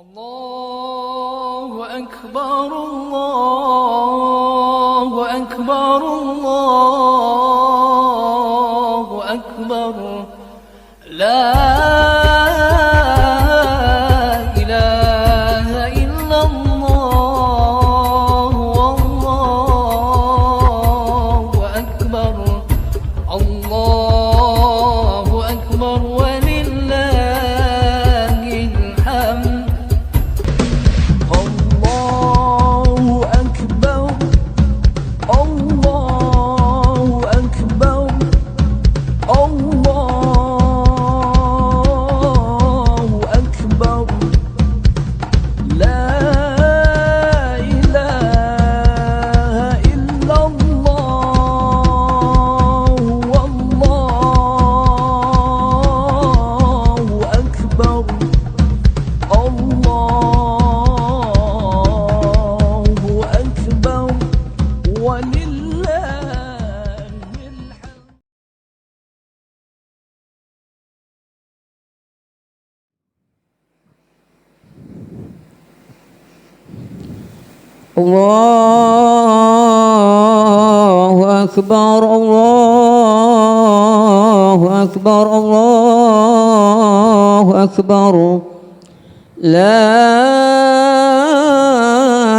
الله أكبر الله أكبر الله أكبر لا إله إلا الله والله أكبر الله أكبر ولله الحمد الله أكبر الله أكبر الله أكبر لا إله إلا الله والله أكبر الله أكبر ولله الحمد. الله أكبر الله أكبر الله أكبر لا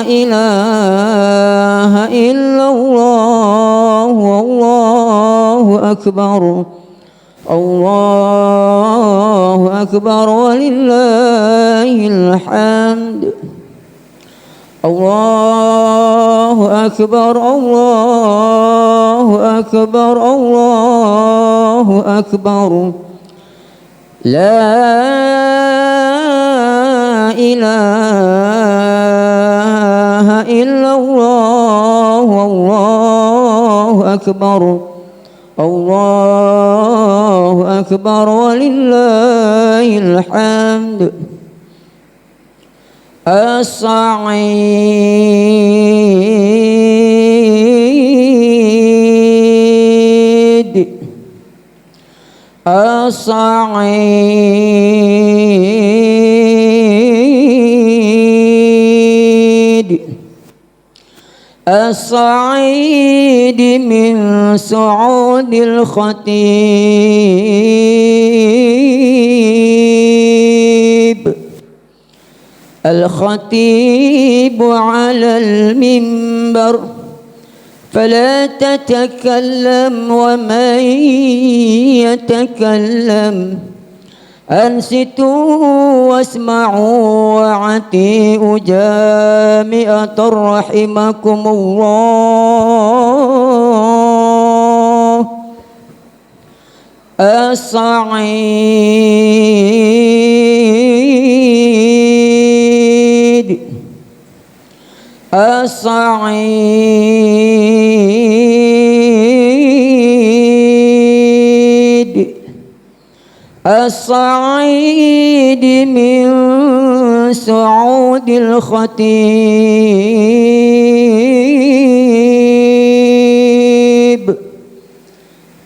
إله إلا الله والله أكبر الله أكبر ولله الحمد. الله أكبر الله أكبر الله أكبر لا إله إلا الله والله أكبر الله أكبر ولله الحمد. الصعيد الصعيد الصعيد من صعود الخطيب الخطيب على المنبر فلا تتكلم ومن يتكلم أنصتوا واسمعوا وأطيعوا جامعة رحمكم الله. الصعيد الصعيد الصعيد من صعود الخطيب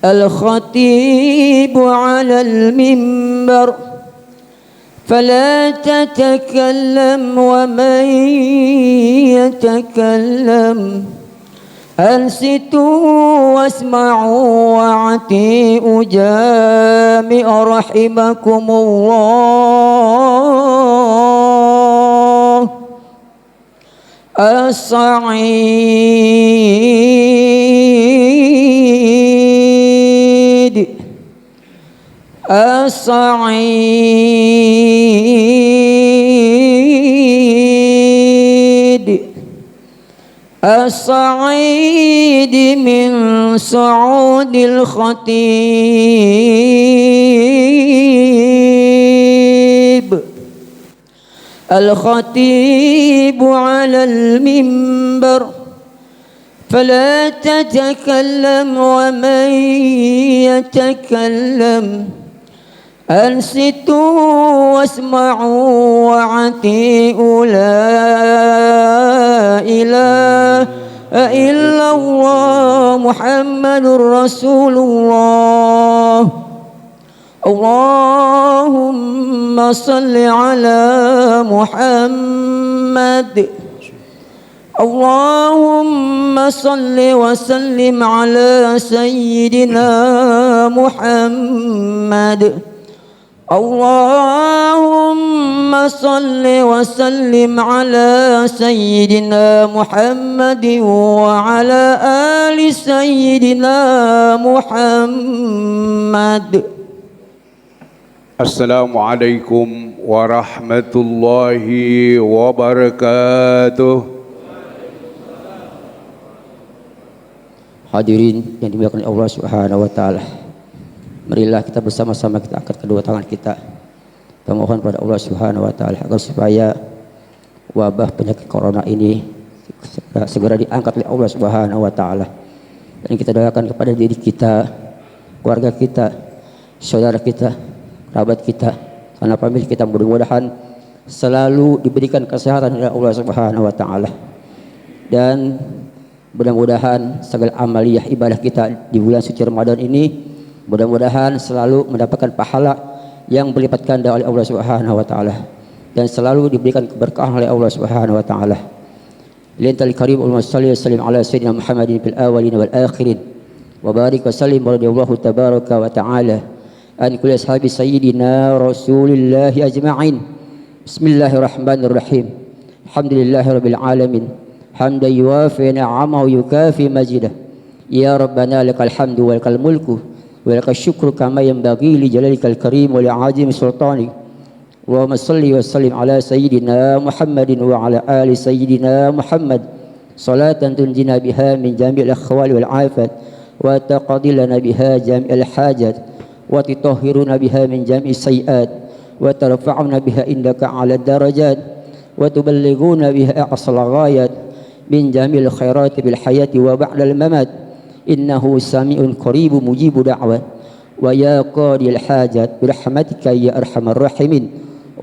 الخطيب على المنبر فلا تتكلم ومن يتكلم أنصتوا واسمعوا وأطيعوا جامع رحمكم الله. الصعيد الصعيد الصعيد من صعود الخطيب الخطيب على المنبر فلا تتكلم ومن يتكلم أنصتوا واسمعوا وأطيعوا لا إله إلا الله محمد رسول الله اللهم صل على محمد. اللهم صل وسلم على سيدنا محمد. اللهم صل وسلم على سيدنا محمد وعلى آل سيدنا محمد. Assalamualaikum warahmatullahi wabarakatuh. Hadirin yang dimuliakan Allah Subhanahu wa taala. Marilah kita bersama-sama kita angkat kedua tangan kita. Kita mohon pada Allah Subhanahu wa taala agar supaya wabah penyakit corona ini segera diangkat oleh Allah Subhanahu wa taala. Dan kita doakan kepada diri kita, keluarga kita, saudara kita, kerabat kita, anak famili kita, mudah-mudahan selalu diberikan kesehatan oleh Allah Subhanahu wa taala. Dan mudah-mudahan segala amaliyah ibadah kita di bulan suci Ramadan ini mudah-mudahan selalu mendapatkan pahala yang berlipat ganda oleh Allah Subhanahu wa taala dan selalu diberikan keberkahan oleh Allah Subhanahu wa taala. Lillahi karim Allahumma shalli wa sallim ala sayyidina Muhammadin fil awwalin wal akhirin wa barik wa sallim radhiyallahu tabaraka wa taala an kulli ashabi sayyidina Rasulillah ajma'in. Bismillahirrahmanirrahim. Alhamdulillahirabbil alamin. Hamdan yuwafi ni'amahu yukafi majidah. Ya Rabbana lakal hamdu wa lakal mulku wa lakal syukru kama yanbaghi li jalalikal karim wa li 'azimi sultanik. Allahumma shalli wa sallim ala sayyidina Muhammadin wa ala ali sayyidina Muhammad salatan tunjina biha min jami'il akhwali wal 'afat wa taqdi lana biha jami'al hajat وتطهرنا بها من جميع السيئات وترفعنا بها عندك على الدرجات وتبلغون بها أقصى الغايات من جميع الخيرات بالحياة وبعد الممات إنه سميع قريب مجيب دعوة ويا قاضي الحاجات برحمتك يا أرحم الراحمين.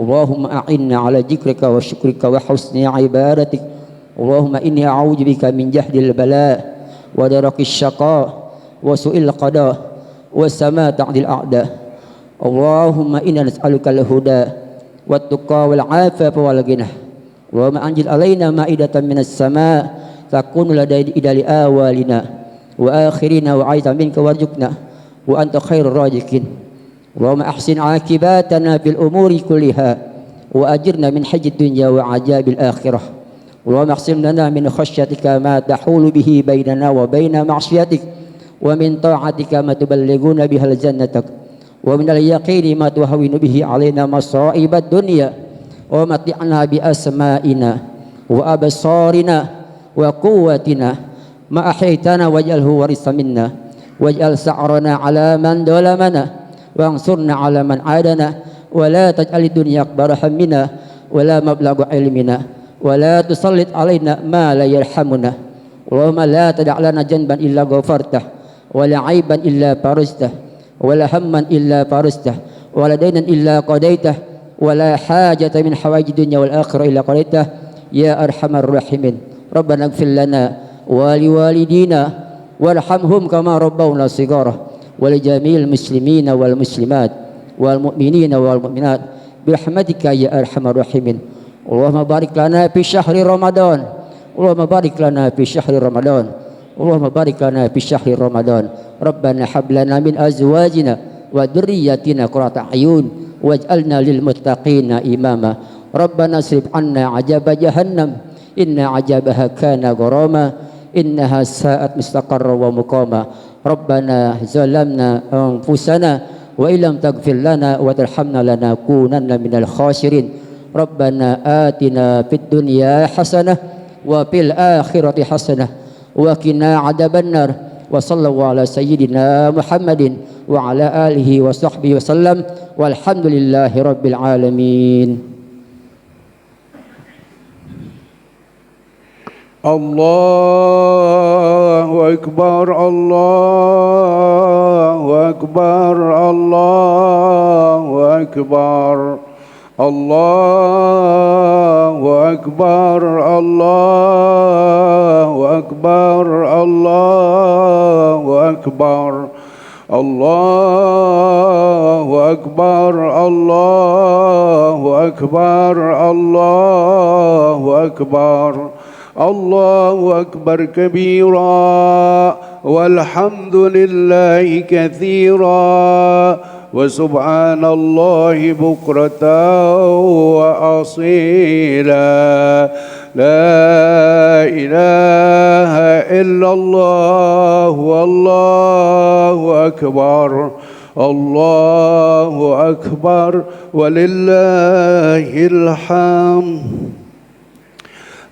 اللهم أعنا على ذكرك وشكرك وحسن عبادتك. اللهم إني أعوذ بك من جهد البلاء ودرك الشقاء وسوء القضاء وسماء تعدي الأعداء. اللهم إنا نسألك الهدى والتقى والعافية والغنى. اللهم أنزل علينا مائدة من السماء تكون لدينا لآوالنا وآخرنا وعيدا منك وارزقنا وأنت خير الرازقين. اللهم أحسن عاقباتنا في الأمور كلها وأجرنا من حج الدنيا وعذاب الآخرة. اللهم اقسم لنا من خشيتك ما تحول به بيننا وبين معصيتك ومن طاعتك ما تبلغون بها جنتك ومن اليقين ما تهون به علينا مصائب الدنيا ومتعنا بأسمائنا وأبصارنا وقوتنا ما أحييتنا واجعله ورثا منا واجعل سعرنا على من ظلمنا وانصرنا على من عادنا ولا تجعل الدنيا أكبر همنا ولا مبلغ علمنا ولا تسلط علينا ما لا يرحمنا. اللهم لا تدع لنا ذنبا إلا غفرته ولا عيبا إلا فرجته ولا هما إلا فرجته ولا دينا إلا قضيته ولا حاجة من حوائج الدنيا والآخرة إلا قضيته يا أرحم الراحمين. ربنا اغفر لنا ولوالدينا وارحمهم كما ربونا صغارا ولجميع المسلمين والمسلمات والمؤمنين والمؤمنات برحمتك يا أرحم الراحمين. اللهم بارك لنا في شهر رمضان. اللهم بارك لنا في شهر رمضان. اللهم بارك لنا في شهر رمضان. ربنا هب لنا من أزواجنا وذرياتنا قرة أعين واجعلنا للمتقين إماما. ربنا اصرف عنا عذاب جهنم إن عذابها كان غراما إنها ساءت مستقرا ومقاما. ربنا ظلمنا أنفسنا وإن لم تغفر لنا وترحمنا لنكونن من الخاسرين. ربنا آتنا في الدنيا حسنة وفي الآخرة حسنة وقنا عذاب النار. وصلى الله على سيدنا محمد وعلى آله وصحبه وسلم والحمد لله رب العالمين. الله أكبر الله أكبر الله أكبر الله أكبر الله أكبر الله أكبر الله أكبر الله أكبر الله أكبر الله أكبر كبيرا والحمد لله كثيرا وسبحان الله بكرة وأصيلا لا إله إلا الله والله أكبر الله أكبر ولله الحمد.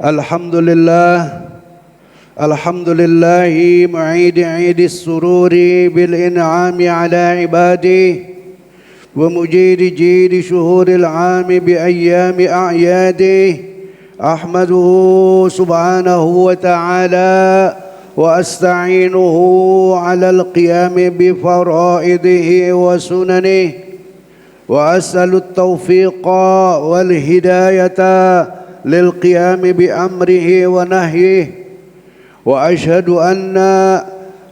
الحمد لله الحمد لله معيد عيد السرور بالإنعام على عباده ومجيد جيد شهور العام بأيام أعياده. أحمده سبحانه وتعالى وأستعينه على القيام بفرائضه وسننه وأسأل التوفيق والهداية للقيام بأمره ونهيه.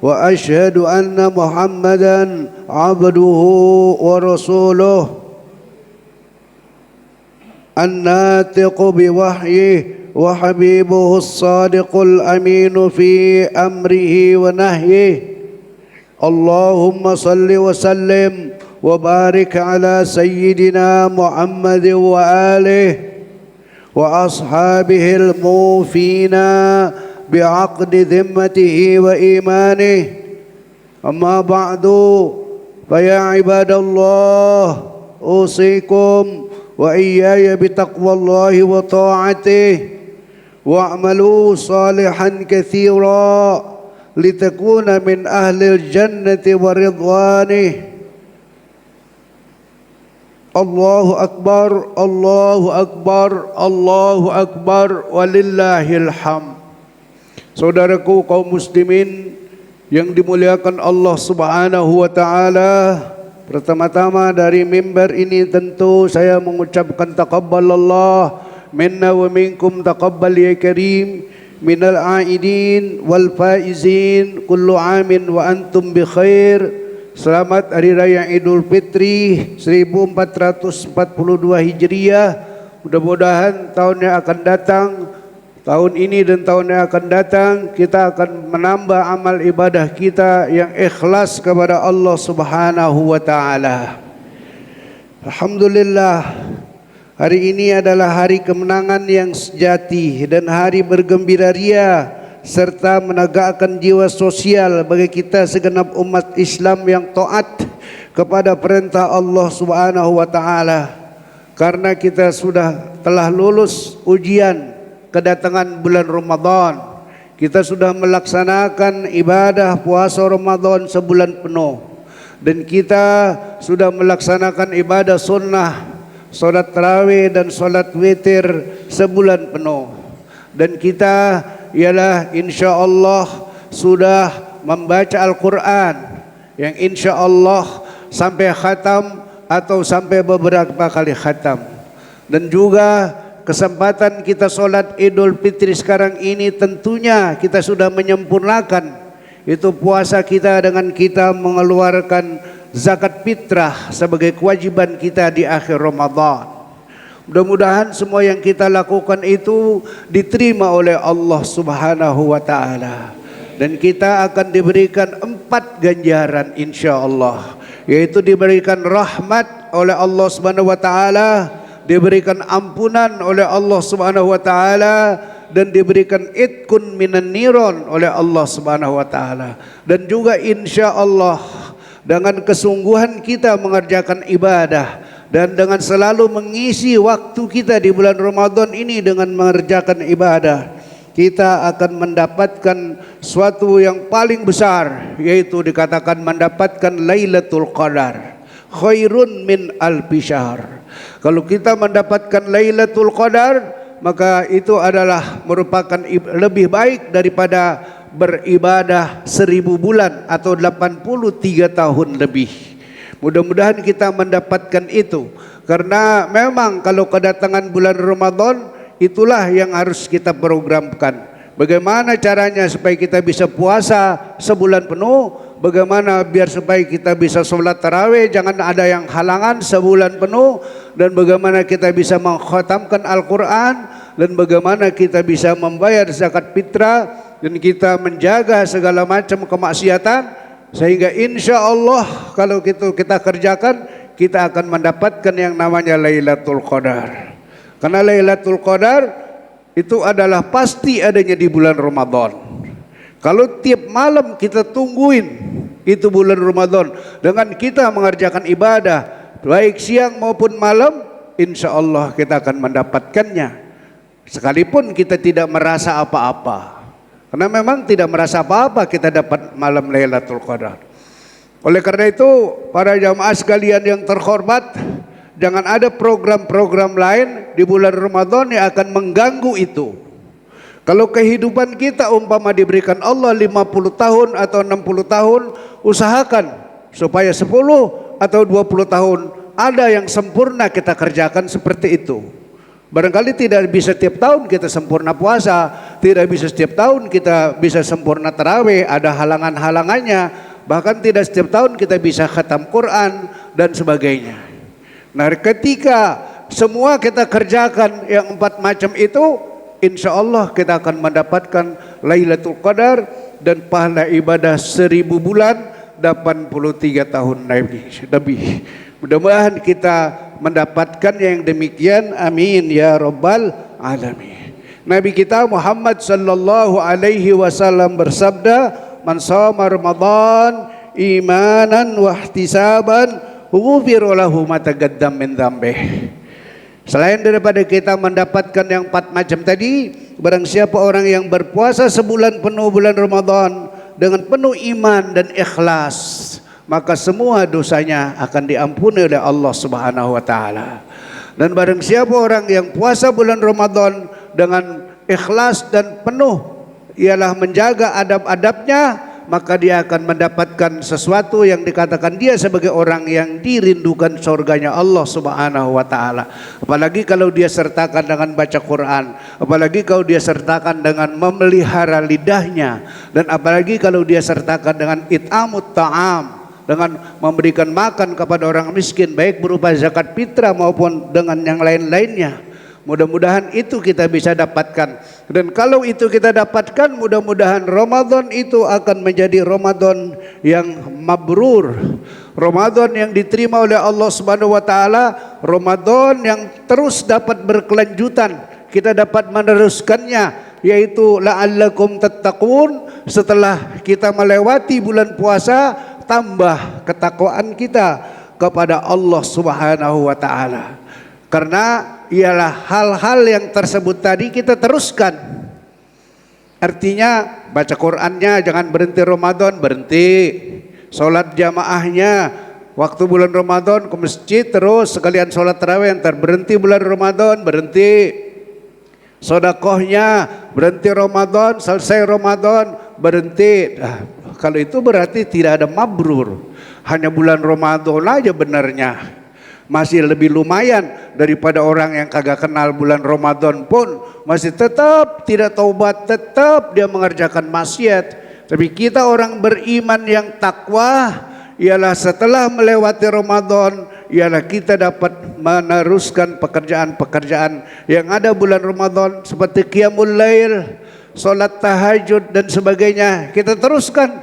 وأشهد أن محمدا عبده ورسوله الناطق بوحيه وحبيبه الصادق الأمين في أمره ونهيه. اللهم صل وسلم وبارك على سيدنا محمد وآله وأصحابه الموفين بعقد ذمته وإيمانه. أما بعد فيا عباد الله أوصيكم وإياي بتقوى الله وطاعته واعملوا صالحا كثيرا لتكون من أهل الجنة ورضوانه. الله أكبر الله أكبر الله أكبر ولله الحمد. Saudaraku kaum muslimin yang dimuliakan Allah Subhanahu wa taala, pertama-tama dari mimbar ini tentu saya mengucapkan taqabbalallah minna wa minkum, taqabbal ya karim, minal aidin wal faizin, kullu amin wa antum bi khair. Selamat Hari Raya Idul Fitri 1442 Hijriah. Mudah-mudahan tahun yang akan datang, tahun ini dan tahun yang akan datang, kita akan menambah amal ibadah kita yang ikhlas kepada Allah Subhanahu wa taala. Alhamdulillah, hari ini adalah hari kemenangan yang sejati dan hari bergembira ria serta menegakkan jiwa sosial bagi kita segenap umat Islam yang taat kepada perintah Allah Subhanahu wa taala. Karena kita telah lulus ujian kedatangan bulan Ramadan, kita sudah melaksanakan ibadah puasa Ramadan sebulan penuh, dan kita sudah melaksanakan ibadah sunnah, solat tarawih dan solat witir sebulan penuh, dan kita ialah insya Allah sudah membaca Al-Quran yang insya Allah sampai khatam atau sampai beberapa kali khatam, dan juga kesempatan kita solat Idul Fitri sekarang ini tentunya kita sudah menyempurnakan itu puasa kita dengan kita mengeluarkan zakat fitrah sebagai kewajiban kita di akhir Ramadan. Mudah-mudahan semua yang kita lakukan itu diterima oleh Allah Subhanahu wa taala, dan kita akan diberikan 4 ganjaran insya Allah, yaitu diberikan rahmat oleh Allah Subhanahu wa taala, diberikan ampunan oleh Allah Subhanahu wa taala, dan diberikan itkun minan niron oleh Allah Subhanahu wa taala. Dan juga insya Allah dengan kesungguhan kita mengerjakan ibadah dan dengan selalu mengisi waktu kita di bulan Ramadan ini dengan mengerjakan ibadah, kita akan mendapatkan suatu yang paling besar, yaitu dikatakan mendapatkan Lailatul Qadar, khairun min alfi syahr. Kalau kita mendapatkan Lailatul Qadar, maka itu adalah merupakan lebih baik daripada beribadah 1000 bulan atau 83 tahun lebih. Mudah-mudahan kita mendapatkan itu, karena memang kalau kedatangan bulan Ramadan itulah yang harus kita programkan. Bagaimana caranya supaya kita bisa puasa sebulan penuh? bagaimana biar supaya kita bisa sholat tarawih, jangan ada yang halangan sebulan penuh, dan bagaimana kita bisa mengkhatamkan Al-Quran, dan bagaimana kita bisa membayar zakat fitrah, dan kita menjaga segala macam kemaksiatan, sehingga insya Allah kalau kita kerjakan, kita akan mendapatkan yang namanya Lailatul Qadar. Karena Lailatul Qadar itu adalah pasti adanya di bulan Ramadan. Kalau tiap malam kita tungguin itu bulan Ramadan dengan kita mengerjakan ibadah baik siang maupun malam, insya Allah kita akan mendapatkannya. Sekalipun kita tidak merasa apa-apa, karena memang tidak merasa apa-apa kita dapat malam Lailatul Qadar. Oleh karena itu para jamaah sekalian yang terhormat, jangan ada program-program lain di bulan Ramadan yang akan mengganggu itu. Kalau kehidupan kita umpama diberikan Allah 50 tahun atau 60 tahun, usahakan supaya 10 atau 20 tahun ada yang sempurna kita kerjakan seperti itu. Barangkali tidak bisa setiap tahun kita sempurna puasa, tidak bisa setiap tahun kita bisa sempurna tarawih, ada halangan-halangannya, bahkan tidak setiap tahun kita bisa khatam Quran dan sebagainya. Nah, ketika semua kita kerjakan yang 4 macam itu, insya Allah kita akan mendapatkan Lailatul Qadar dan pahala ibadah 1000 bulan 83 tahun Nabi. Mudah-mudahan kita mendapatkan yang demikian, amin ya rabbal alamin. Nabi kita Muhammad sallallahu alaihi wasallam bersabda, man shoma Ramadan imanan wa ihtisaban ghufira lahu ma taqaddama min dzambih. Selain daripada kita mendapatkan yang 4 macam tadi, barang siapa orang yang berpuasa sebulan penuh bulan Ramadan dengan penuh iman dan ikhlas, maka semua dosanya akan diampuni oleh Allah Subhanahu wa taala. Dan barang siapa orang yang puasa bulan Ramadan dengan ikhlas dan penuh ialah menjaga adab-adabnya, maka dia akan mendapatkan sesuatu yang dikatakan dia sebagai orang yang dirindukan surganya Allah Subhanahu wa taala. Apalagi kalau dia sertakan dengan baca Quran, apalagi kalau dia sertakan dengan memelihara lidahnya, dan apalagi kalau dia sertakan dengan it'amut ta'am, dengan memberikan makan kepada orang miskin baik berupa zakat fitrah maupun dengan yang lain-lainnya. Mudah-mudahan itu kita bisa dapatkan. Dan kalau itu kita dapatkan, mudah-mudahan Ramadan itu akan menjadi Ramadan yang mabrur, Ramadan yang diterima oleh Allah Subhanahu wa taala, Ramadan yang terus dapat berkelanjutan, kita dapat meneruskannya, yaitu la'allakum tattaqun. Setelah kita melewati bulan puasa, tambah ketakwaan kita kepada Allah Subhanahu wa taala. Karena ialah hal-hal yang tersebut tadi kita teruskan. Artinya baca Qur'annya jangan berhenti Ramadan, berhenti. Sholat jamaahnya waktu bulan Ramadan ke masjid terus, sekalian sholat tarawih, entar berhenti bulan Ramadan, berhenti. Sedekahnya berhenti Ramadan, selesai Ramadan berhenti. Nah, kalau itu berarti tidak ada mabrur. Hanya bulan Ramadan aja benarnya. Masih lebih lumayan daripada orang yang kagak kenal bulan Ramadan pun masih tetap tidak taubat, tetap dia mengerjakan maksiat. Tapi kita orang beriman yang takwa ialah setelah melewati Ramadan, ialah kita dapat meneruskan pekerjaan-pekerjaan yang ada bulan Ramadan seperti qiyamul lail, salat tahajud dan sebagainya. Kita teruskan.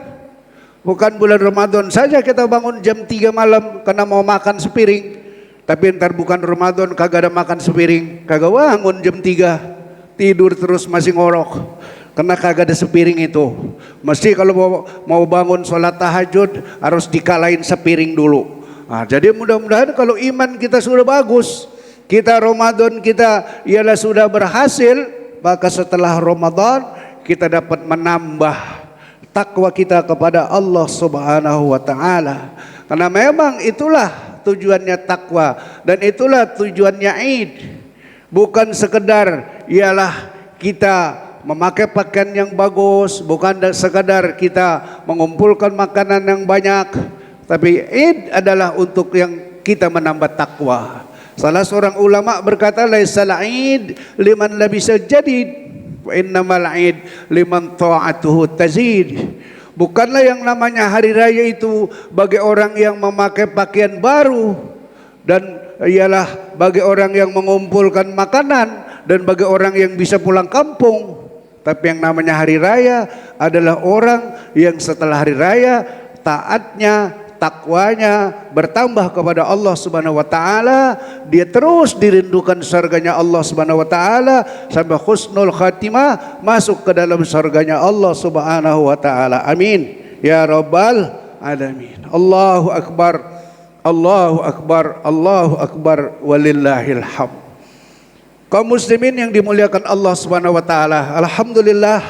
Bukan bulan Ramadan saja kita bangun jam 3 malam karena mau makan sepiring. Tapi ntar bukan Ramadan kagak ada makan sepiring, kagak bangun jam 3, tidur terus masih ngorok karena kagak ada sepiring itu. Mesti kalau mau bangun sholat tahajud harus dikalahin sepiring dulu. Nah, jadi mudah-mudahan kalau iman kita sudah bagus, kita Ramadan kita ialah sudah berhasil, maka setelah Ramadan kita dapat menambah takwa kita kepada Allah Subhanahu wa taala. Karena memang itulah tujuannya takwa dan itulah tujuannya Id. Bukan sekedar ialah kita memakai pakaian yang bagus, bukan sekedar kita mengumpulkan makanan yang banyak, tapi Id adalah untuk yang kita menambah takwa. Salah seorang ulama berkata, laisal Id liman labisa jadid wa innamal Id liman ta'atuhu tazid. Bukanlah yang namanya hari raya itu bagi orang yang memakai pakaian baru dan ialah bagi orang yang mengumpulkan makanan dan bagi orang yang bisa pulang kampung. Tapi yang namanya hari raya adalah orang yang setelah hari raya taatnya, takwanya bertambah kepada Allah Subhanahu wa taala, dia terus dirindukan surganya Allah Subhanahu wa taala sampai husnul khatimah, masuk ke dalam surganya Allah Subhanahu wa taala. Amin ya rabbal alamin. Allahu akbar, Allahu akbar, Allahu akbar, walillahil hamd. Kaum muslimin yang dimuliakan Allah Subhanahu wa taala, alhamdulillah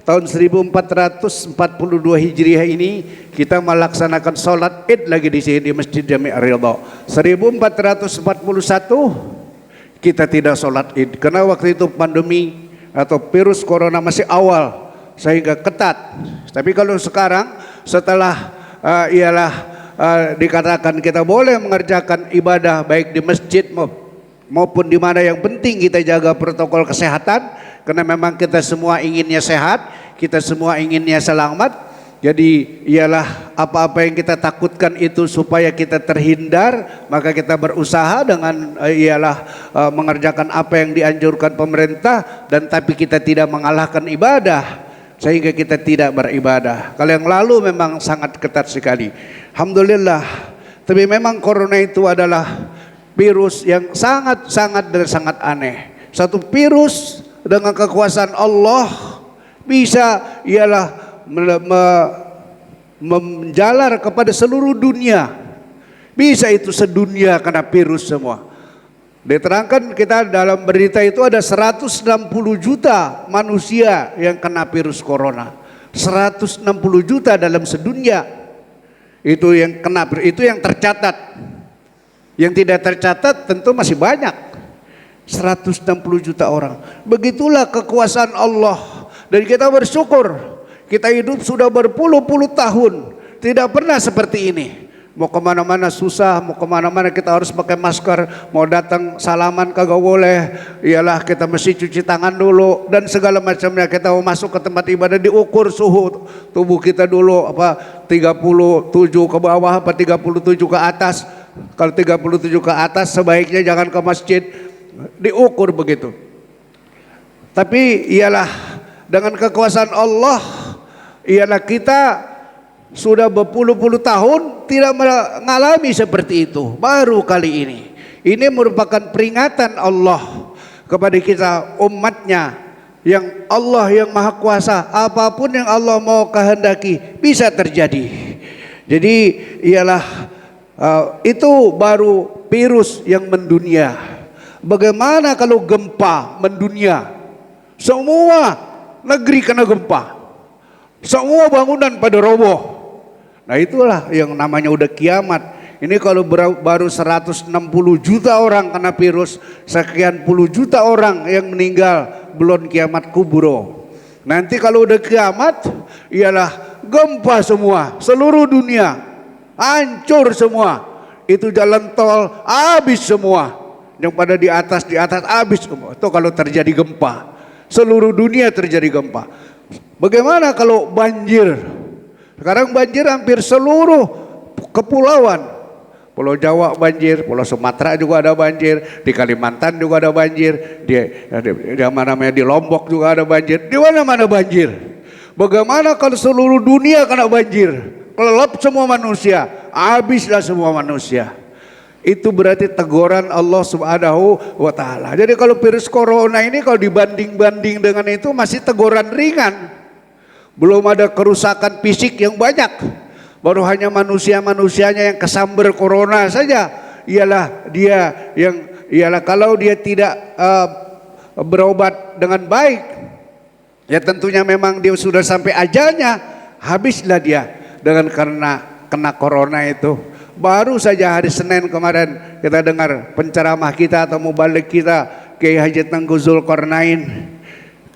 tahun 1442 Hijriah ini kita melaksanakan sholat Id lagi di sini di Masjid Jami' Ar-Ridha. 1441 kita tidak sholat Id karena waktu itu pandemi atau virus corona masih awal sehingga ketat. Tapi kalau sekarang setelah dikatakan kita boleh mengerjakan ibadah baik di masjid maupun di mana, yang penting kita jaga protokol kesehatan karena memang kita semua inginnya sehat, kita semua inginnya selamat. Jadi ialah apa-apa yang kita takutkan itu supaya kita terhindar, maka kita berusaha dengan mengerjakan apa yang dianjurkan pemerintah, dan tapi kita tidak mengalahkan ibadah sehingga kita tidak beribadah. Kalau yang lalu memang sangat ketat sekali. Alhamdulillah. Tapi memang corona itu adalah virus yang sangat dan sangat aneh. Satu virus dengan kekuasaan Allah bisa menjalar kepada seluruh dunia. Bisa itu sedunia karena virus semua. Diterangkan kita dalam berita itu ada 160 juta manusia yang kena virus corona. 160 juta dalam sedunia. Itu yang kena, itu yang tercatat. Yang tidak tercatat tentu masih banyak. 160 juta orang. Begitulah kekuasaan Allah. Dan kita bersyukur, kita hidup sudah berpuluh-puluh tahun tidak pernah seperti ini. Mau kemana-mana susah, mau kemana-mana kita harus pakai masker, mau datang salaman kagak boleh, ialah kita mesti cuci tangan dulu dan segala macamnya. Kita mau masuk ke tempat ibadah diukur suhu tubuh kita dulu, 37 ke bawah apa 37 ke atas. Kalau 37 ke atas sebaiknya jangan ke masjid, diukur begitu. Tapi ialah dengan kekuasaan Allah, ialah kita sudah berpuluh-puluh tahun tidak mengalami seperti itu. Baru kali ini. Ini merupakan peringatan Allah kepada kita umatnya, yang Allah yang maha kuasa, apapun yang Allah mau kehendaki bisa terjadi. Jadi ialah itu baru virus yang mendunia. Bagaimana kalau gempa mendunia? Semua negeri kena gempa, semua bangunan pada roboh. Nah itulah yang namanya udah kiamat. Ini kalau baru 160 juta orang kena virus, sekian puluh juta orang yang meninggal, belum kiamat kubro. Nanti kalau udah kiamat, ialah gempa semua, seluruh dunia hancur semua. Itu jalan tol habis semua, yang pada di atas habis semua. Itu kalau terjadi gempa, seluruh dunia terjadi gempa. Bagaimana kalau banjir? Sekarang banjir hampir seluruh kepulauan. Pulau Jawa banjir, Pulau Sumatera juga ada banjir, di Kalimantan juga ada banjir, di mana-mana di Lombok juga ada banjir, di mana-mana banjir. Bagaimana kalau seluruh dunia kena banjir? Kelelap semua manusia, habislah semua manusia. Itu berarti teguran Allah Subhanahu wa taala. Jadi kalau virus corona ini kalau dibanding-banding dengan itu masih teguran ringan. Belum ada kerusakan fisik yang banyak. Baru hanya manusia-manusianya yang kesambar corona saja. Ialah dia yang kalau dia tidak berobat dengan baik, ya tentunya memang dia sudah sampai ajalnya, habislah dia dengan karena kena corona itu. Baru saja hari Senin kemarin kita dengar penceramah kita atau mubalik kita, Kiai Haji Tengku Zulkarnain,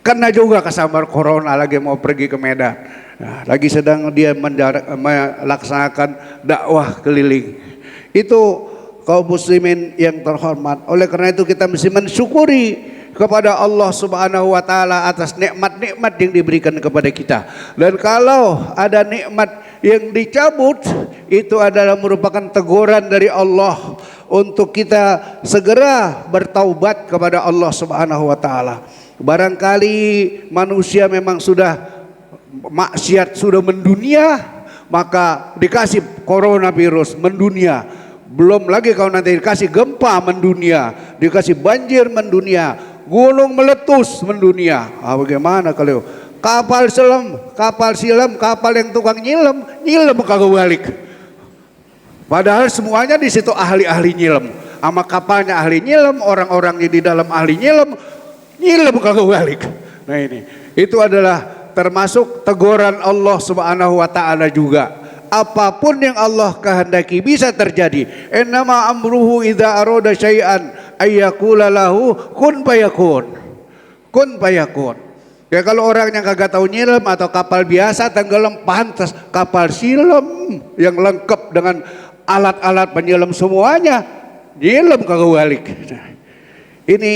kena juga kesambar corona lagi mau pergi ke Medan. Nah, lagi sedang dia melaksanakan dakwah keliling. Itu kaum muslimin yang terhormat. Oleh karena itu kita mesti mensyukuri kepada Allah Subhanahu wa taala atas nikmat-nikmat yang diberikan kepada kita. Dan kalau ada nikmat yang dicabut, itu adalah merupakan teguran dari Allah untuk kita segera bertaubat kepada Allah Subhanahu wa taala. Barangkali manusia memang sudah maksiat, sudah mendunia, maka dikasih coronavirus mendunia. Belum lagi kalau nanti dikasih gempa mendunia, dikasih banjir mendunia, gunung meletus mendunia. Bagaimana kalau kapal silam, kapal yang tukang nyilam kagak balik. Padahal semuanya di situ ahli-ahli nyilam. Sama kapalnya ahli nyilam, orang-orangnya di dalam ahli nyilam kagak balik. Nah ini, itu adalah termasuk teguran Allah Subhanahu wa taala juga. Apapun yang Allah kehendaki bisa terjadi. Innama amruhu idza arada syai'an ayyaqula lahu kun fayakun. Kun fayakun. Ya kalau orang yang kagak tahu nyelam atau kapal biasa tenggelam, pantas kapal silam yang lengkap dengan alat-alat penyelam semuanya, nyelam kagak balik. Nah, ini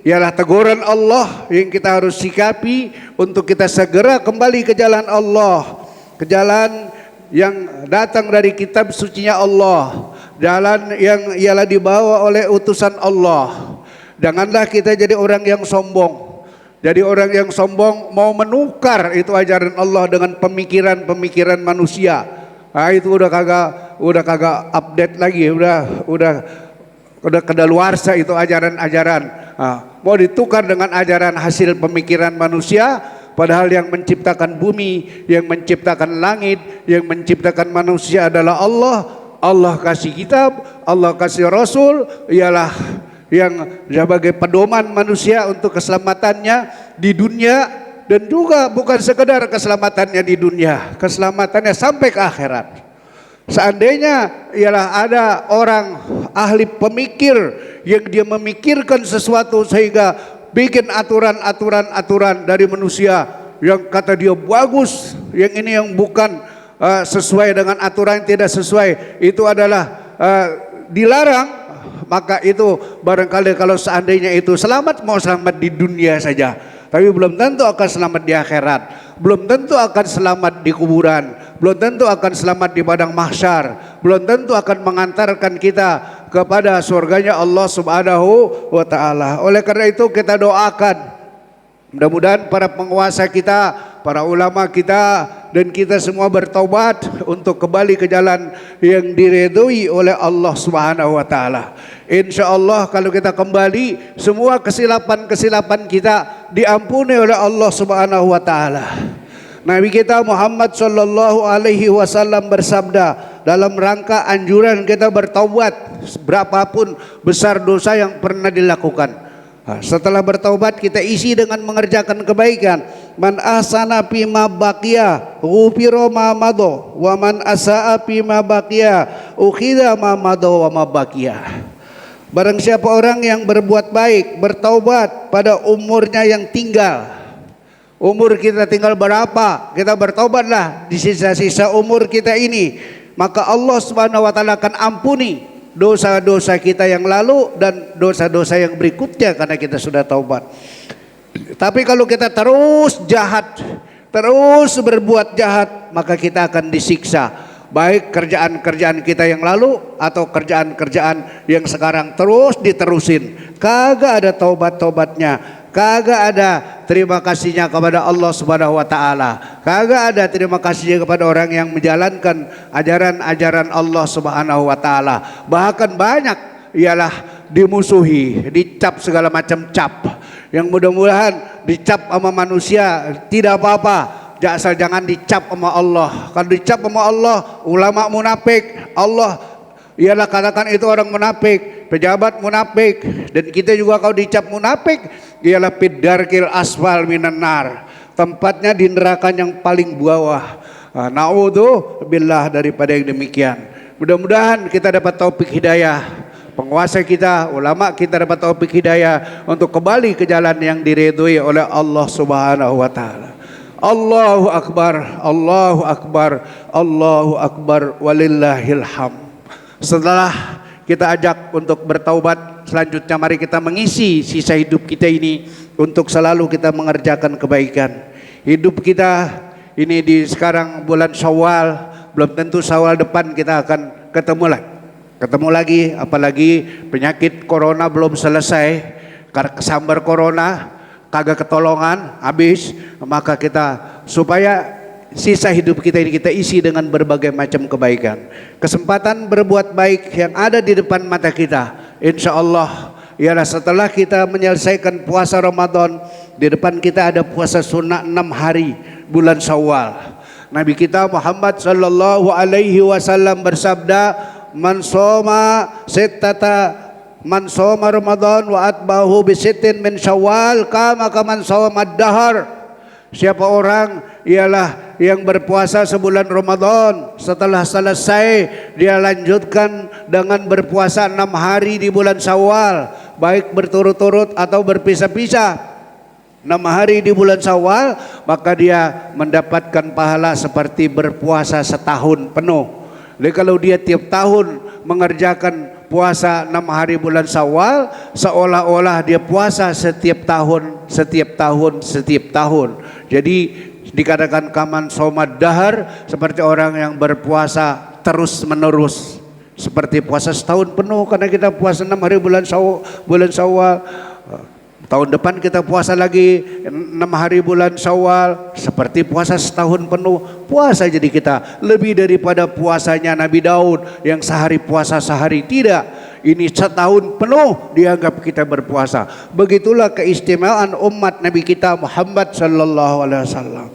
ialah teguran Allah yang kita harus sikapi untuk kita segera kembali ke jalan Allah, ke jalan yang datang dari kitab sucinya Allah, jalan yang ialah dibawa oleh utusan Allah. Janganlah kita jadi orang yang sombong. Jadi orang yang sombong mau menukar itu ajaran Allah dengan pemikiran-pemikiran manusia. Nah, itu udah kagak update lagi, udah kedaluarsa itu ajaran-ajaran. Nah, mau ditukar dengan ajaran hasil pemikiran manusia, padahal yang menciptakan bumi, yang menciptakan langit, yang menciptakan manusia adalah Allah. Allah kasih kitab, Allah kasih Rasul, ialah yang sebagai pedoman manusia untuk keselamatannya di dunia, dan juga bukan sekedar keselamatannya di dunia, keselamatannya sampai ke akhirat. Seandainya ialah ada orang ahli pemikir yang dia memikirkan sesuatu sehingga bikin aturan dari manusia yang kata dia bagus, yang ini yang bukan sesuai dengan aturan, tidak sesuai, itu adalah dilarang, maka itu barangkali kalau seandainya itu selamat, mau selamat di dunia saja, tapi belum tentu akan selamat di akhirat, belum tentu akan selamat di kuburan, belum tentu akan selamat di padang mahsyar, belum tentu akan mengantarkan kita kepada surganya Allah Subhanahu wa taala. Oleh karena itu kita doakan mudah-mudahan para penguasa kita, para ulama kita, dan kita semua bertaubat untuk kembali ke jalan yang diridhoi oleh Allah Subhanahu wa taala. Insyaallah kalau kita kembali, semua kesilapan-kesilapan kita diampuni oleh Allah Subhanahu wa taala. Nabi kita Muhammad sallallahu alaihi wasallam bersabda dalam rangka anjuran kita bertaubat berapapun besar dosa yang pernah dilakukan. Setelah bertaubat kita isi dengan mengerjakan kebaikan. Man ahsana fima baqiya ghufira ma madha wa man asaa fima baqiya ukhidha ma madha wa ma baqiya. Barang siapa orang yang berbuat baik, bertaubat pada umurnya yang tinggal. Umur kita tinggal berapa? Kita bertaubatlah di sisa-sisa umur kita ini, maka Allah Subhanahu wa taala akan ampuni dosa-dosa kita yang lalu dan dosa-dosa yang berikutnya karena kita sudah taubat. Tapi kalau kita terus jahat, terus berbuat jahat, maka kita akan disiksa, baik kerjaan-kerjaan kita yang lalu atau kerjaan-kerjaan yang sekarang terus diterusin, kagak ada taubat-taubatnya, kagak ada terima kasihnya kepada Allah Subhanahu wa taala, kagak ada terima kasihnya kepada orang yang menjalankan ajaran-ajaran Allah Subhanahu wa taala. Bahkan banyak ialah dimusuhi, dicap segala macam cap. Yang mudah-mudahan dicap sama manusia tidak apa-apa, asal jangan dicap sama Allah. Kalau dicap sama Allah, ulama munafik, Allah ialah katakan itu orang munafik, pejabat munafik, dan kita juga kalau dicap munafik ialah fiddarkil asfal minan nar, tempatnya di neraka yang paling bawah. Naudzubillah daripada yang demikian. Mudah-mudahan kita dapat taufik hidayah, penguasa kita, ulama kita dapat taufik hidayah untuk kembali ke jalan yang diridhoi oleh Allah Subhanahu wa taala. Allahu akbar, Allahu akbar, Allahu akbar, walillahil hamd. Setelah kita ajak untuk bertaubat selanjutnya mari kita mengisi sisa hidup kita ini untuk selalu kita mengerjakan kebaikan. Hidup kita ini di sekarang bulan Syawal, belum tentu Syawal depan kita akan ketemu lagi, apalagi penyakit corona belum selesai, karena kesambar corona kagak ketolongan habis, maka kita supaya sisa hidup kita ini kita isi dengan berbagai macam kebaikan. Kesempatan berbuat baik yang ada di depan mata kita, insya Allah ialah setelah kita menyelesaikan puasa Ramadan, di depan kita ada puasa sunnah 6 hari bulan Syawal. Nabi kita Muhammad sallallahu alaihi wasallam bersabda, man soma Ramadan wa atbahu bisittin min Syawal kama kaman soma ad-dahr. Siapa orang ialah yang berpuasa sebulan Ramadan, setelah selesai dia lanjutkan dengan berpuasa 6 hari di bulan Syawal, baik berturut-turut atau berpisah-pisah. 6 hari di bulan Syawal, maka dia mendapatkan pahala seperti berpuasa setahun penuh. Jadi kalau dia tiap tahun mengerjakan puasa 6 hari bulan Syawal, seolah-olah dia puasa setiap tahun. Jadi dikatakan kaman somad dahar, seperti orang yang berpuasa terus menerus, seperti puasa setahun penuh, karena kita puasa 6 hari bulan Syawal. Tahun depan kita puasa lagi 6 hari bulan Syawal, seperti puasa setahun penuh. Puasa jadi kita lebih daripada puasanya Nabi Daud yang sehari puasa sehari. Tidak, ini setahun penuh dianggap kita berpuasa. Begitulah keistimewaan umat Nabi kita Muhammad sallallahu alaihi wasallam.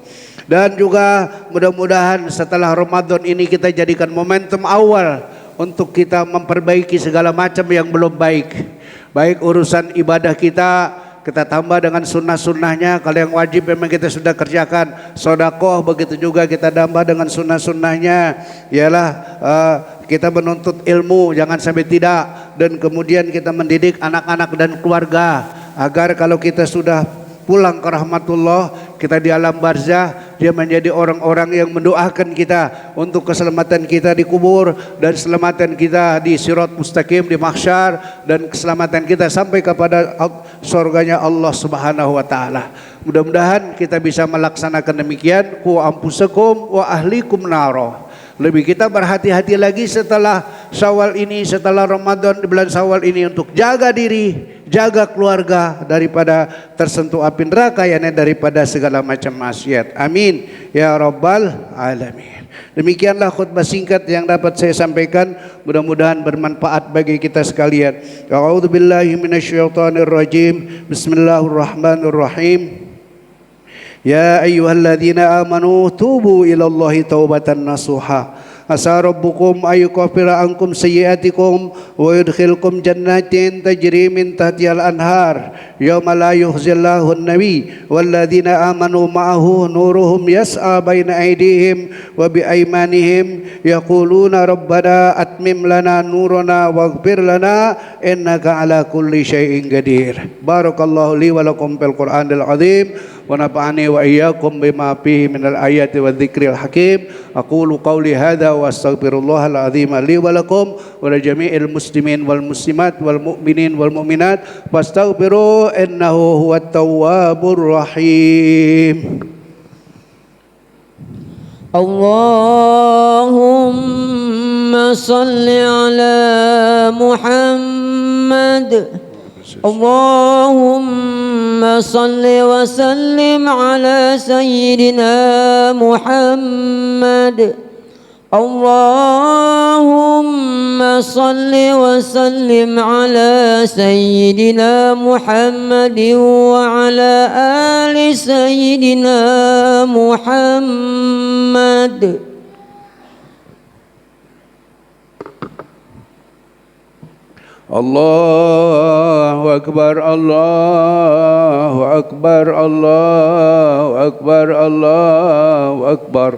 Dan juga mudah-mudahan setelah Ramadan ini kita jadikan momentum awal untuk kita memperbaiki segala macam yang belum baik. Baik urusan ibadah kita tambah dengan sunnah-sunnahnya. Kalau yang wajib memang kita sudah kerjakan, sodakoh, begitu juga kita tambah dengan sunnah-sunnahnya. Ialah kita menuntut ilmu, jangan sampai tidak. Dan kemudian kita mendidik anak-anak dan keluarga, agar kalau kita sudah pulang ke rahmatullah, kita di alam barzah, dia menjadi orang-orang yang mendoakan kita untuk keselamatan kita di kubur, dan keselamatan kita di sirat mustaqim di mahsyar, dan keselamatan kita sampai kepada surganya Allah Subhanahu wa taala. Mudah-mudahan kita bisa melaksanakan demikian. Qu anfusakum wa ahlikum naro. Lebih kita berhati-hati lagi setelah Syawal ini, setelah Ramadan di bulan Syawal ini, untuk jaga diri, jaga keluarga daripada tersentuh api neraka, yakni daripada segala macam maksiat. Amin ya rabbal alamin. Demikianlah khutbah singkat yang dapat saya sampaikan, mudah-mudahan bermanfaat bagi kita sekalian. A'udzubillahi minasyaitonirrajim. Bismillahirrahmanirrahim. Ya ayyuhalladzina amanu tubu ilallahi taubatan nasuha. Asa rabbukum ayyukaffira ankum sayyi'atikum wa yudkhilkum jannatin tajri min tahtihal anhar yauma la yukhzillahu an-nabi walladzina amanu ma'ahu nuruhum yas'a baina aydihim wa bi aymanihim yaquluna rabbana atmim lana nurana waghfir lana innaka ala kulli syai'in qadir. Barakallahu li wa lakum fil Qur'anil azim wa nafa'ani wa iyyakum bima fihi minal ayati wadh-dhikril hakim. Aqulu qawli hadza wa astaghfirullahal azim li wa lakum wa li jami'il muslimin wal muslimat wal mu'minin wal mu'minat fastaghfiru innahu huwat tawwabur rahim. Allahumma salli ala Muhammad. Allahumma salli wa sallim ala sayyidina Muhammad. Allahumma salli wa sallim ala sayyidina Muhammad wa ala ali sayyidina Muhammad. Allahu akbar, Allahu akbar, Allahu akbar, Allahu akbar,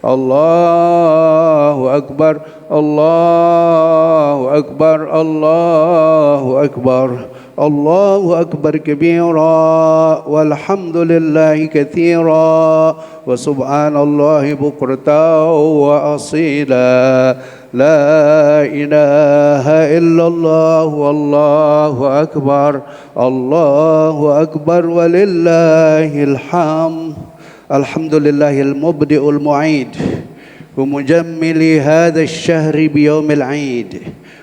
Allahu akbar, Allahu akbar, Allahu akbar, Allahu akbar kabira walhamdulillahi katsira wa subhanallahi bukratan wa asila. لا إله إلا الله والله أكبر الله أكبر ولله الحمد. الحمد لله المبدئ المعيد ومجمل هذا الشهر بيوم العيد،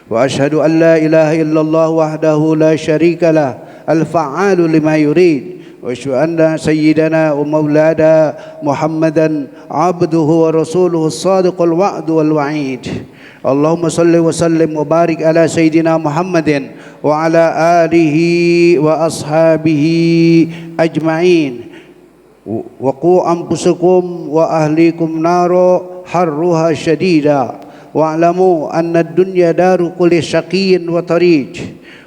وأشهد أن لا إله إلا الله وحده لا شريك له الفعال لما يريد، وأشهد أن سيدنا ومولانا محمدا عبده ورسوله الصادق الوعد والوعيد. اللهم صل وسلم وبارك على سيدنا محمد وعلى آله وأصحابه أجمعين. وقوا أنفسكم وأهليكم نار حرها شديدا، واعلموا أن الدنيا دار كل شقي وطريد،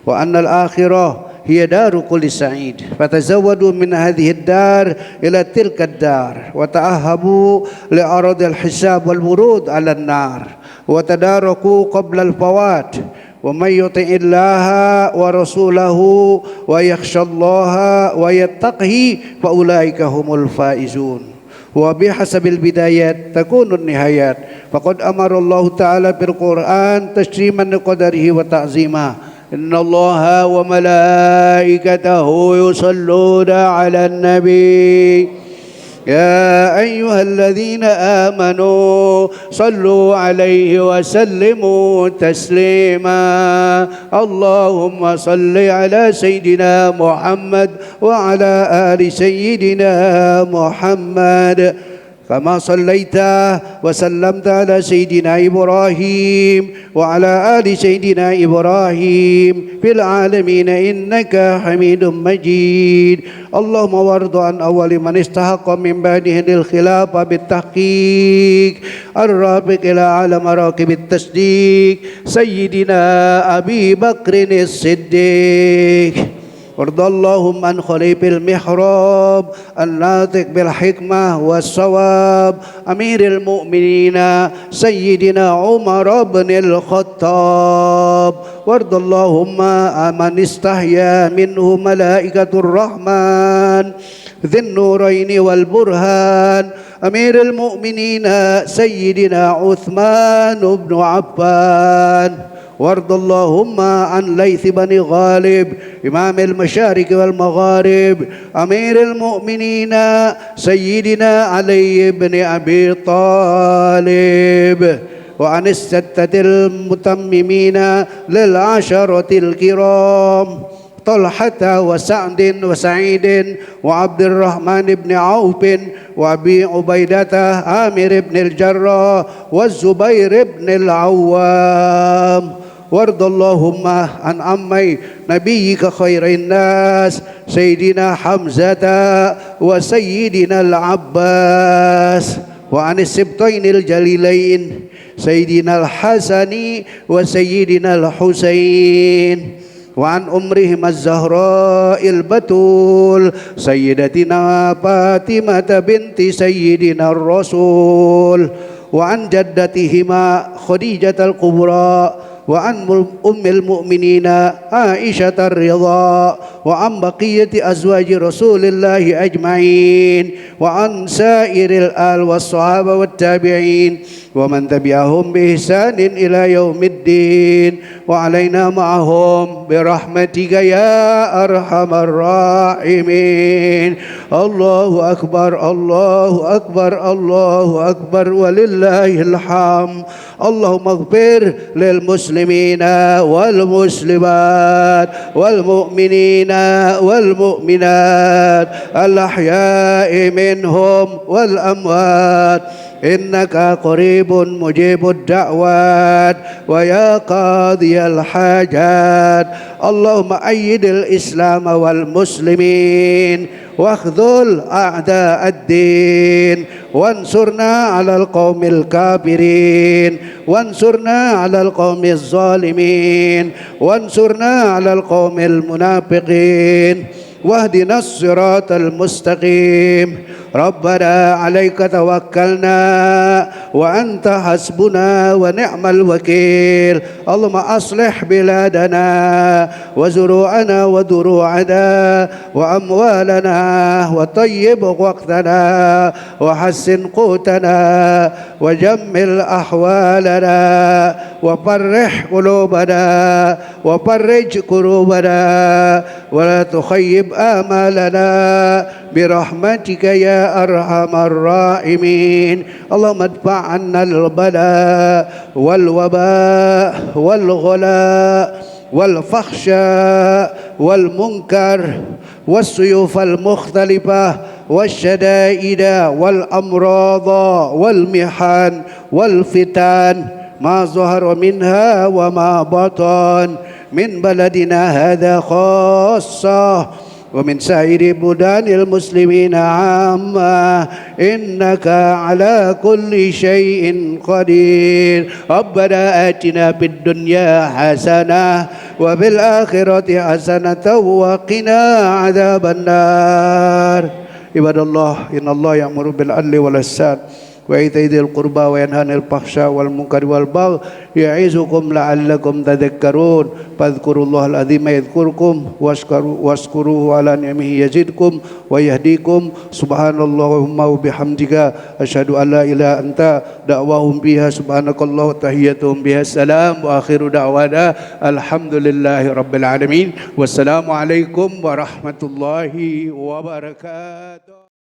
وأن الآخرة هي دار كل سعيد. فتزودوا من هذه الدار إلى تلك الدار، وتأهبوا لعرض الحساب والورود على النار، وتداركوا قبل الفوات. ومن يطع الله ورسوله ويخشى الله ويتقه فأولئك هم الفائزون. وبحسب البدايات تكون النهايات، فقد أمر الله تعالى بالقرآن تشريما لقدره وتعظيما. إن الله وملائكته يصلون على النبي يا أيها الذين آمنوا صلوا عليه وسلموا تسليما. اللهم صل على سيدنا محمد وعلى آل سيدنا محمد كما صليت وسلمت على سيدنا إبراهيم وعلى آل سيدنا إبراهيم في العالمين إنك حميد مجيد. اللهم وارض عن أول من استحق من بعده الخلافة بالتحقيق الرابق إلى أعلى مراتب التصديق سيدنا أبي بكر الصديق. وارض اللهم عن خليف المحراب الناطق بالحكمة والصواب أمير المؤمنين سيدنا عمر بن الخطاب. وارض اللهم عمن استحيا منه ملائكة الرحمن ذي النورين والبرهان أمير المؤمنين سيدنا عثمان بن عفان. وارض اللهم عن ليث بن غالب إمام المشارق والمغارب أمير المؤمنين سيدنا علي بن أبي طالب، وعن الستة المتممين للعشرة الكرام طلحة وسعد وسعيد وعبد الرحمن بن عوف وأبي عبيدة عامر بن الجراح والزبير بن العوام. وارض اللهم عن عمي نبيك خير الناس سيدنا حمزة وسيدنا العباس، وعن السبطين الجليلين سيدنا الحسن وسيدنا الحسين، وعن أمرهما الزهراء البتول سيدتنا فاطمة بنت سيدنا الرسول، وعن جدتهما خديجة الكبرى، وعن أم المؤمنين عائشة الرضا، وعن بقية أزواج رسول الله أجمعين، وعن سائر الآل والصحابة والتابعين ومن تبعهم بإحسان إلى يوم الدين، وعلينا معهم برحمتك يا أرحم الراحمين. الله أكبر الله أكبر الله أكبر ولله الحمد. اللهم اغفر للمسلمين والمسلمات والمؤمنين والمؤمنات الأحياء منهم والأموات إنك قريب مجيب الدعوات ويا قاضي الحاجات. اللهم أيد الإسلام والمسلمين واخذل أعداء الدين، وانصرنا على القوم الكافرين، وانصرنا على القوم الظالمين، وانصرنا على القوم المنافقين، واهدنا الصراط المستقيم. ربنا عليك توكلنا وأنت حسبنا ونعم الوكيل اللهم أصلح بلادنا وزروعنا ودروعنا وأموالنا وطيب وقتنا وحسن قوتنا وجمل أحوالنا وفرح قلوبنا وفرج كروبنا ولا تخيب آمالنا برحمتك يا أرحم الراحمين اللهم ادفع عنا البلاء والوباء والغلاء والفحشاء والمنكر والسيوف المختلفة والشدائد والأمراض والمحن والفتن ما ظهر منها وما بطن من بلدنا هذا خاصة ومن سائر بلدان المسلمين عامة إنك على كل شيء قدير ربنا آتنا في الدنيا حسنة وفي الآخرة حسنة وقنا عذاب النار عباد الله إن الله يأمر بالعدل والإحسان وإيتاء ذي القربى وينهى عن الفحشاء والمنكر والبغي يعظكم لعلكم تذكرون فاذكروا الله العظيم يذكركم واشكروه على نعمه يزدكم ويهديكم سبحان اللهم وبحمدك أشهد أن لا إله إلا أنت دعواهم بها سبحانك الله وتحيتهم بها السلام وآخر دعوانا الحمد لله رب العالمين والسلام عليكم ورحمة الله وبركاته.